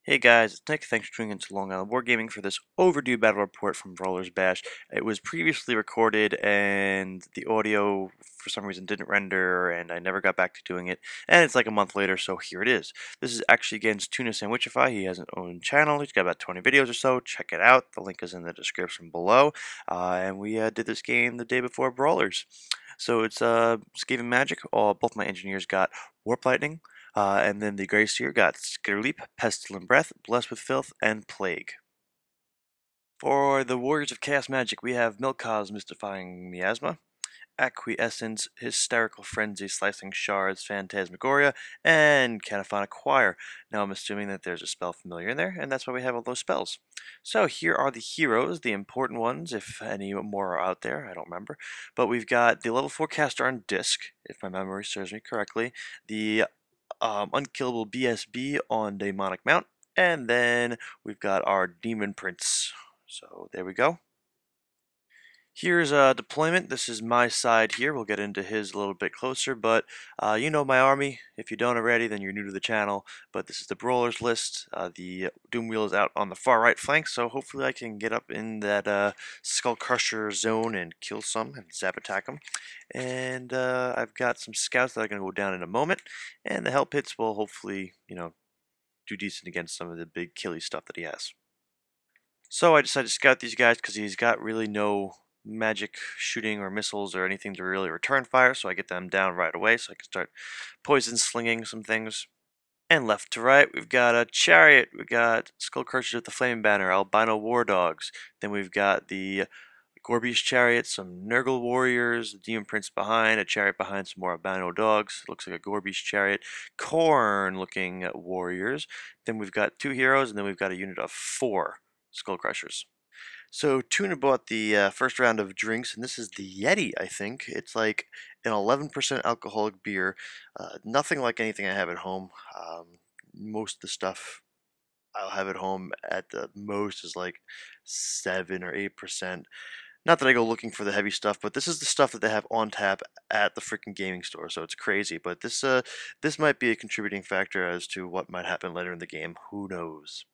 Hey guys, it's Nick. Thanks for tuning into Long Island Wargaming for this overdue battle report from Brawler's Bash. It was previously recorded and the audio for some reason didn't render and I never got back to doing it. And it's like a month later, so here it is. This is actually against Tunasandwichify. He has an own channel. He's got about 20 videos or so. Check it out. The link is in the description below. And we did this game the day before Brawlers. So it's Skaven Magic. Both my engineers got Warp Lightning. And then the Gracier got Skirleap, Pestilent Breath, Blessed with Filth, and Plague. For the Warriors of Chaos Magic, we have Milkaz Mystifying Miasma, Acquiescence, Hysterical Frenzy, Slicing Shards, Phantasmagoria, and Cataphonic Choir. Now I'm assuming that there's a spell familiar in there, and that's why we have all those spells. So here are the heroes, the important ones, if any more are out there, I don't remember. But we've got the level 4 caster on Disc, if my memory serves me correctly, the Unkillable BSB on Demonic Mount, and then we've got our Demon Prince. So there we go. Here's a deployment. This is my side here. We'll get into his a little bit closer, but you know my army. If you don't already, then you're new to the channel. But this is the Brawlers list. The Doom Wheel is out on the far right flank, so hopefully I can get up in that Skull Crusher zone and kill some and zap attack them. And I've got some scouts that are going to go down in a moment, and the help hits will hopefully, do decent against some of the big killy stuff that he has. So I decided to scout these guys because he's got really no magic shooting or missiles or anything to really return fire, so I get them down right away so I can start poison slinging some things. And left to right, we've got a chariot, we've got Skull Crushers with the Flaming Banner, Albino War Dogs, then we've got the Gorby's chariot, some Nurgle warriors, the Demon Prince behind, a chariot behind, some more albino dogs. Looks like a Gorby's chariot. Corn looking warriors. Then we've got two heroes, and then we've got a unit of 4 Skull Crushers. So Tuna bought the first round of drinks, and this is the Yeti, I think. It's like an 11% alcoholic beer. Nothing like anything I have at home. Most of the stuff I'll have at home at the most is like 7 or 8%. Not that I go looking for the heavy stuff, but this is the stuff that they have on tap at the freaking gaming store, so it's crazy. But this might be a contributing factor as to what might happen later in the game. Who knows?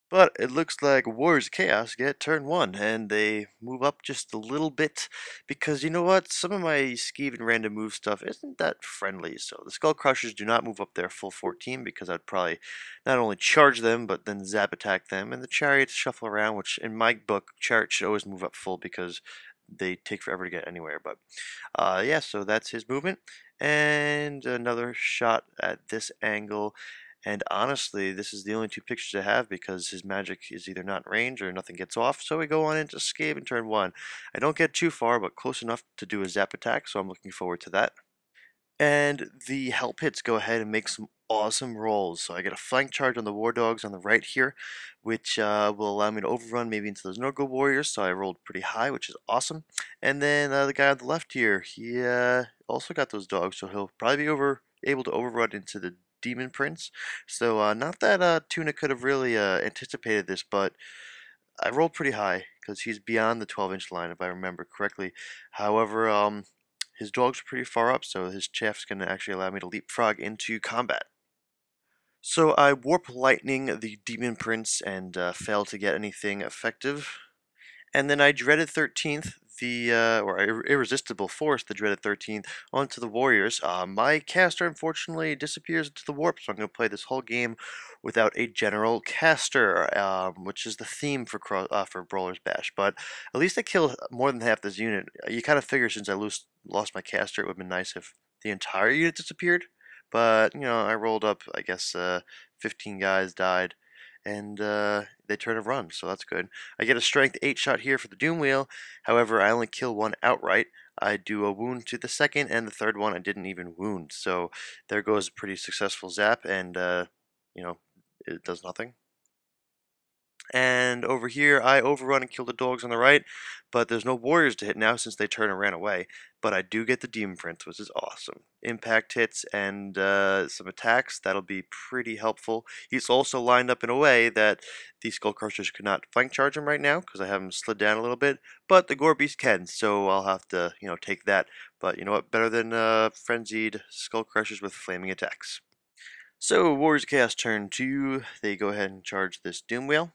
But it looks like Warriors of Chaos get turn 1, and they move up just a little bit, because you know what? Some of my Skaven random move stuff isn't that friendly, so the Skull Crushers do not move up their full 14, because I'd probably not only charge them, but then zap attack them, and the Chariots shuffle around, which in my book, Chariot should always move up full, because they take forever to get anywhere. But yeah, so that's his movement, and another shot at this angle. And honestly, this is the only 2 pictures I have because his magic is either not in range or nothing gets off. So we go on into Skaven turn 1. I don't get too far, but close enough to do a zap attack, so I'm looking forward to that. And the help hits go ahead and make some awesome rolls. So I get a flank charge on the War Dogs on the right here, which will allow me to overrun maybe into those Nurgle Warriors. So I rolled pretty high, which is awesome. And then the guy on the left here, he also got those dogs, so he'll probably be able to overrun into the Demon Prince. So not that Tuna could have really anticipated this, but I rolled pretty high because he's beyond the 12-inch line, if I remember correctly. However, his dogs are pretty far up, so his chaff's going to actually allow me to leapfrog into combat. So I Warp Lightning the Demon Prince and fail to get anything effective. And then I dreaded 13th, or Irresistible Force, the dreaded 13th, onto the Warriors. My caster unfortunately disappears into the warp, so I'm going to play this whole game without a general caster, which is the theme for Brawler's Bash. But at least I killed more than half this unit. You kind of figure since I lost my caster, it would have been nice if the entire unit disappeared. But, I rolled up, I guess, 15 guys died and they turn a run, so that's good. I get a strength 8 shot here for the Doom Wheel. However, I only kill one outright. I do a wound to the second, and the third one I didn't even wound. So there goes a pretty successful zap, and it does nothing. And over here, I overrun and kill the dogs on the right, but there's no warriors to hit now since they turned and ran away. But I do get the Demon Prince, which is awesome. Impact hits and some attacks, that'll be pretty helpful. He's also lined up in a way that these Skull Crushers could not flank charge him right now, because I have him slid down a little bit, but the Gore Beast can, so I'll have to, take that. But you know what, better than frenzied Skull Crushers with flaming attacks. So, Warriors of Chaos turn 2, they go ahead and charge this Doom Wheel.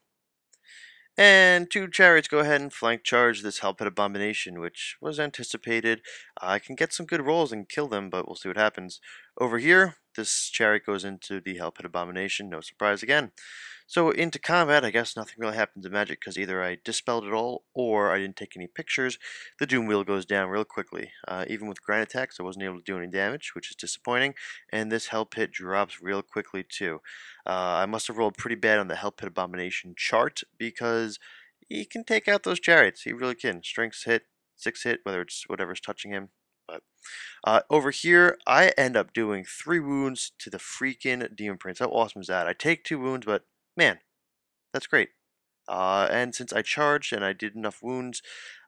And 2 chariots go ahead and flank charge this Hell Pit Abomination, which was anticipated. I can get some good rolls and kill them, but we'll see what happens. Over here, this chariot goes into the Hell Pit Abomination, no surprise again. So into combat, I guess nothing really happens in Magic because either I dispelled it all or I didn't take any pictures. The Doom Wheel goes down real quickly. Even with grind attacks, I wasn't able to do any damage, which is disappointing. And this Hell Pit drops real quickly too. I must have rolled pretty bad on the Hell Pit Abomination chart because he can take out those chariots. He really can. Strengths hit, 6 hit, whether it's whatever's touching him. But over here, I end up doing 3 wounds to the freaking Demon Prince. How awesome is that? I take 2 wounds, but man, that's great. And since I charged and I did enough wounds,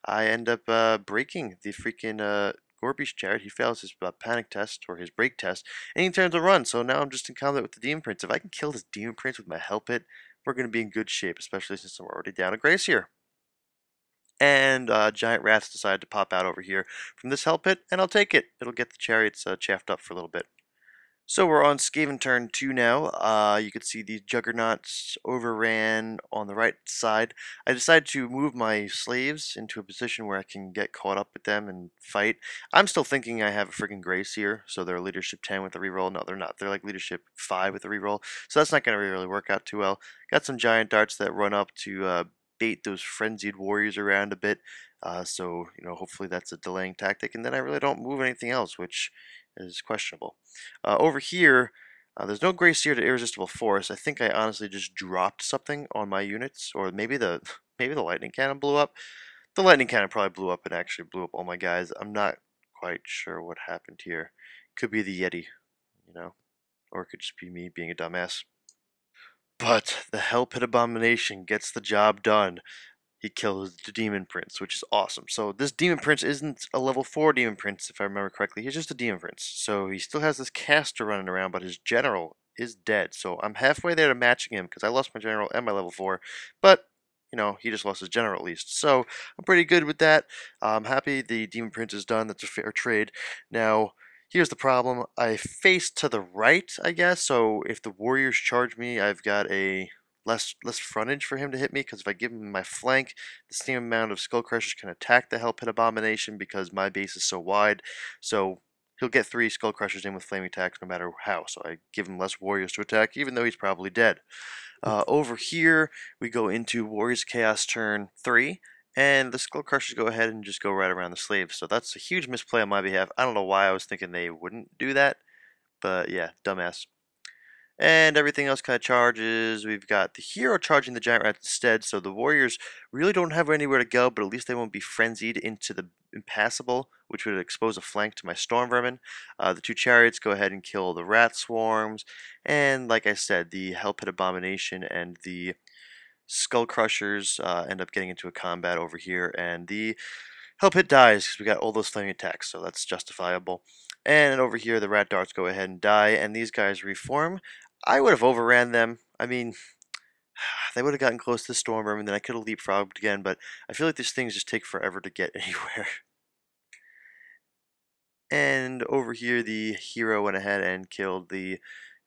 I end up breaking the freaking Gorby's chariot. He fails his panic test or his break test, and he turns to run. So now I'm just in combat with the Demon Prince. If I can kill this Demon Prince with my Hell Pit, we're going to be in good shape, especially since I'm already down a Grace here. And giant rats decide to pop out over here from this Hell Pit, and I'll take it. It'll get the chariots chaffed up for a little bit. So we're on Skaven Turn 2 now. You can see the Juggernauts overran on the right side. I decided to move my slaves into a position where I can get caught up with them and fight. I'm still thinking I have a friggin' Grace here, so they're leadership 10 with a reroll. No, they're not. They're like leadership 5 with a reroll, so that's not going to really work out too well. Got some giant darts that run up to bait those frenzied warriors around a bit. So, hopefully that's a delaying tactic, and then I really don't move anything else, which is questionable. Over here, there's no Grace here to Irresistible Force. I think I honestly just dropped something on my units, or maybe the maybe the lightning cannon blew up. The lightning cannon probably blew up and actually blew up all my guys. I'm not quite sure what happened here. Could be the Yeti, or it could just be me being a dumbass. But the Hell Pit Abomination gets the job done. He kills the Demon Prince, which is awesome. So this Demon Prince isn't a level 4 Demon Prince, if I remember correctly. He's just a Demon Prince. So he still has this caster running around, but his general is dead. So I'm halfway there to matching him, because I lost my general and my level 4. But, he just lost his general at least. So I'm pretty good with that. I'm happy the Demon Prince is done. That's a fair trade. Now, here's the problem. I face to the right, I guess. So if the warriors charge me, I've got a less frontage for him to hit me, because if I give him my flank, the same amount of Skull Crushers can attack the Hell Pit Abomination because my base is so wide. So he'll get 3 Skull Crushers in with flaming attacks no matter how. So I give him less warriors to attack, even though he's probably dead. Over here, we go into Warriors Chaos turn 3. And the Skull Crushers go ahead and just go right around the slaves. So that's a huge misplay on my behalf. I don't know why I was thinking they wouldn't do that. But yeah, dumbass. And everything else kind of charges. We've got the hero charging the giant rats instead, so the warriors really don't have anywhere to go, but at least they won't be frenzied into the impassable, which would expose a flank to my storm vermin. The 2 chariots go ahead and kill the rat swarms, and like I said, the Hell Pit Abomination and the Skull Crushers end up getting into a combat over here, and the Hell Pit dies because we got all those flaming attacks, so that's justifiable. And over here, the rat darts go ahead and die, and these guys reform. I would have overran them. I mean, they would have gotten close to the storm room, and then I could have leapfrogged again, but I feel like these things just take forever to get anywhere. And over here, the hero went ahead and killed the...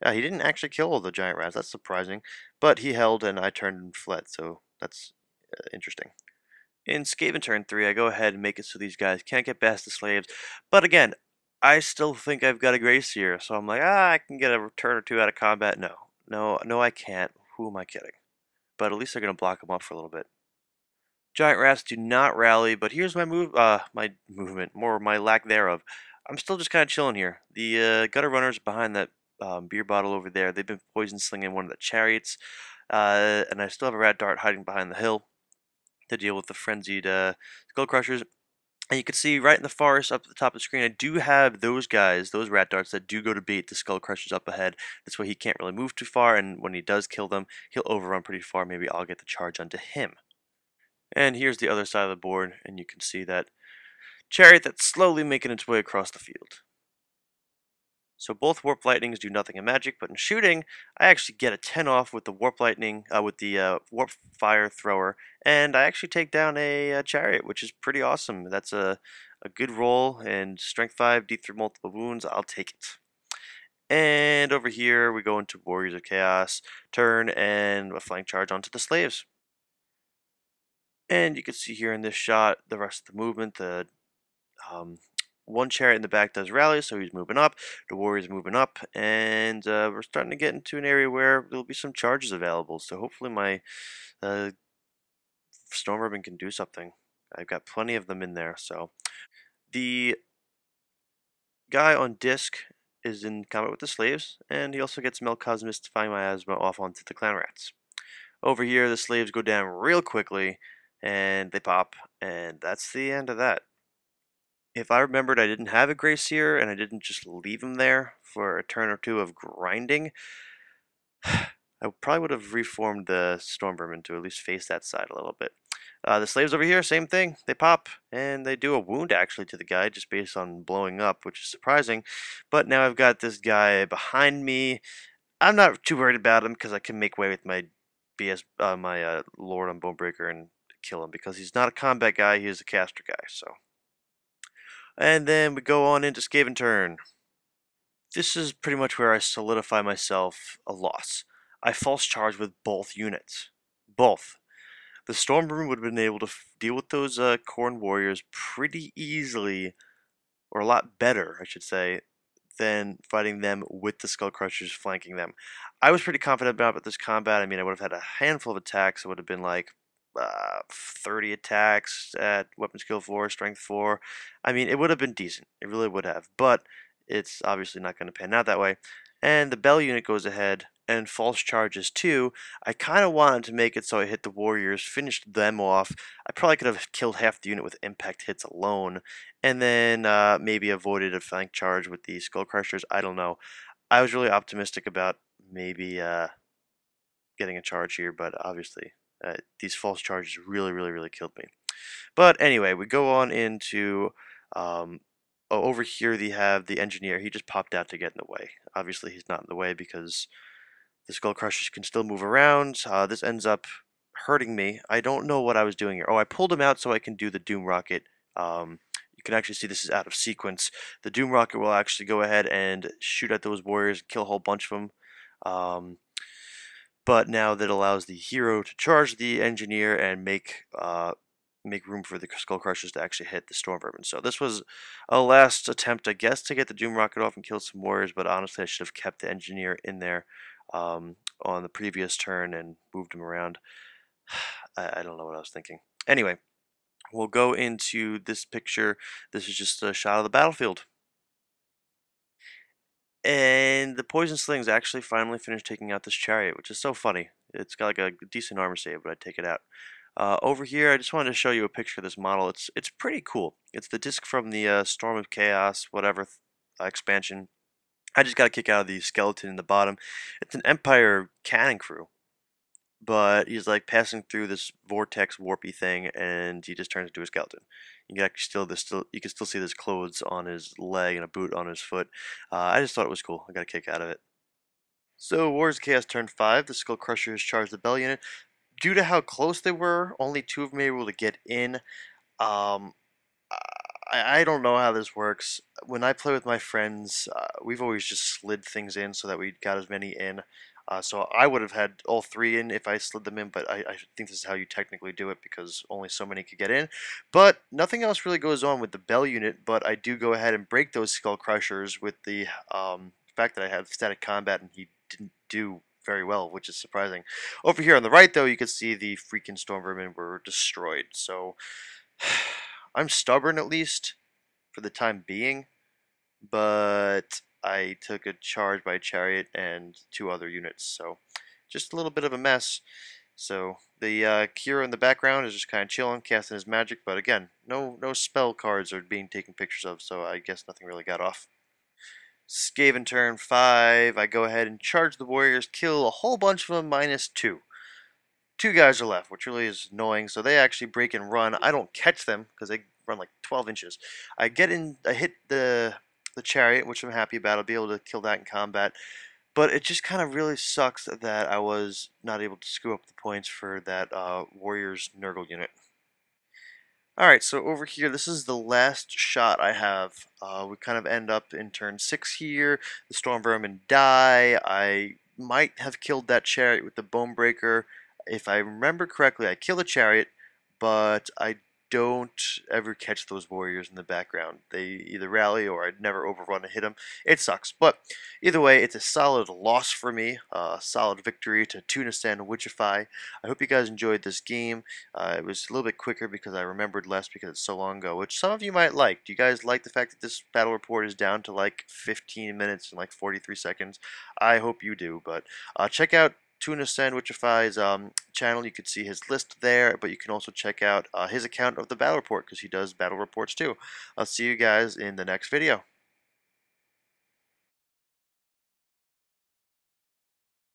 he didn't actually kill all the giant rats. That's surprising. But he held, and I turned and fled, so that's interesting. In Skaven Turn 3, I go ahead and make it so these guys can't get past the slaves. But again, I still think I've got a Grace here, so I'm like, I can get a turn or 2 out of combat. No, I can't. Who am I kidding? But at least they're going to block them up for a little bit. Giant rats do not rally, but here's my my movement, more my lack thereof. I'm still just kind of chilling here. The gutter runners behind that beer bottle over there, they've been poison slinging one of the chariots, and I still have a rat dart hiding behind the hill to deal with the frenzied skull crushers. And you can see right in the forest up at the top of the screen, I do have those guys, those rat darts that do go to bait the skull crushers up ahead. This way he can't really move too far, and when he does kill them, he'll overrun pretty far. Maybe I'll get the charge onto him. And here's the other side of the board, and you can see that chariot that's slowly making its way across the field. So both Warp Lightnings do nothing in Magic, but in shooting, I actually get a 10 off with the Warp Lightning, with the Warp Fire Thrower, and I actually take down a Chariot, which is pretty awesome. That's a good roll, and Strength 5, deep through multiple wounds, I'll take it. And over here we go into Warriors of Chaos turn and a flank charge onto the slaves. And you can see here in this shot the rest of the movement. The um, one chariot in the back does rally, so he's moving up. The warrior's moving up, and we're starting to get into an area where there'll be some charges available. So hopefully my uh, storm ribbon can do something. I've got plenty of them in there. So the guy on disc is in combat with the slaves, and he also gets Melcosmystify Miasma off onto the clan rats. Over here, the slaves go down real quickly, and they pop, and that's the end of that. If I remembered I didn't have a Grey Seer and I didn't just leave him there for a turn or two of grinding, I probably would have reformed the Stormvermin to at least face that side a little bit. The slaves over here, same thing. They pop, and they do a wound actually to the guy just based on blowing up, which is surprising. But now I've got this guy behind me. I'm not too worried about him because I can make way with my Lord on Bonebreaker and kill him because he's not a combat guy, he's a caster guy, so. And then we go on into Skaven Turn. This is pretty much where I solidify myself a loss. I false charge with both units. Both. The Stormbringer would have been able to deal with those Khorne warriors pretty easily, or a lot better, I should say, than fighting them with the Skull Crushers flanking them. I was pretty confident about this combat. I mean, I would have had a handful of attacks. It would have been like 30 attacks at weapon skill 4, strength 4. I mean, it would have been decent. It really would have. But it's obviously not going to pan out that way. And the Bell unit goes ahead and false charges too. I kind of wanted to make it so I hit the warriors, finished them off. I probably could have killed half the unit with impact hits alone, and then maybe avoided a flank charge with the Skull Crushers. I don't know. I was really optimistic about maybe getting a charge here, but obviously these false charges really killed me. But anyway, we go on into over here. They have the engineer. He just popped out to get in the way. Obviously, he's not in the way because the Skull Crushers can still move around. This ends up hurting me. I don't know what I was doing here. Oh, I pulled him out so I can do the Doom Rocket. You can actually see this is out of sequence. The Doom Rocket will actually go ahead and shoot at those warriors, kill a whole bunch of them. But now that allows the hero to charge the engineer and make room for the Skull Crushers to actually hit the Storm Vermin. So this was a last attempt, I guess, to get the Doom Rocket off and kill some warriors, but honestly I should have kept the engineer in there on the previous turn and moved him around. I don't know what I was thinking. Anyway, we'll go into this picture. This is just a shot of the battlefield. And the poison slings actually finally finished taking out this chariot, which is so funny. It's got like a decent armor save, but I take it out. Over here, I just wanted to show you a picture of this model. It's pretty cool. It's the disc from the Storm of Chaos, whatever expansion. I just got a kick out of the skeleton in the bottom. It's an Empire cannon crew, but he's like passing through this vortex warpy thing, and he just turns into a skeleton. You can actually you can still see his clothes on his leg and a boot on his foot. I just thought it was cool. I got a kick out of it. So Wars of Chaos turn 5, the Skull Crushers charged the Bell unit. Due to how close they were, only 2 of them were able to get in. Um, I don't know how this works. When I play with my friends, we've always just slid things in so that we got as many in. So I would have had all 3 in if I slid them in, but I think this is how you technically do it because only so many could get in. But nothing else really goes on with the Bell unit, but I do go ahead and break those Skull Crushers with the fact that I have static combat and he didn't do very well, which is surprising. Over here on the right, though, you can see the freaking Storm Vermin were destroyed. So I'm stubborn, at least, for the time being, but I took a charge by Chariot and 2 other units, so just a little bit of a mess. So the Kira in the background is just kind of chilling, casting his magic, but again, no spell cards are being taken pictures of, so I guess nothing really got off. Skaven turn 5, I go ahead and charge the warriors, kill a whole bunch of them, -2. 2 guys are left, which really is annoying, so they actually break and run. I don't catch them because they run like 12 inches. I hit the chariot, which I'm happy about. I'll be able to kill that in combat. But it just kind of really sucks that I was not able to screw up the points for that Warriors Nurgle unit. Alright, so over here, this is the last shot I have. We kind of end up in turn 6 here. The Storm Vermin die. I might have killed that chariot with the Bone Breaker. If I remember correctly, I kill the chariot, but I don't ever catch those warriors in the background. They either rally or I'd never overrun and hit them. It sucks. But either way, it's a solid loss for me. A solid victory to Tunasandwichify. I hope you guys enjoyed this game. It was a little bit quicker because I remembered less because it's so long ago, which some of you might like. Do you guys like the fact that this battle report is down to like 15 minutes and like 43 seconds? I hope you do, but check out Tunasandwichify's channel. You could see his list there, but you can also check out his account of the battle report because he does battle reports too. I'll see you guys in the next video.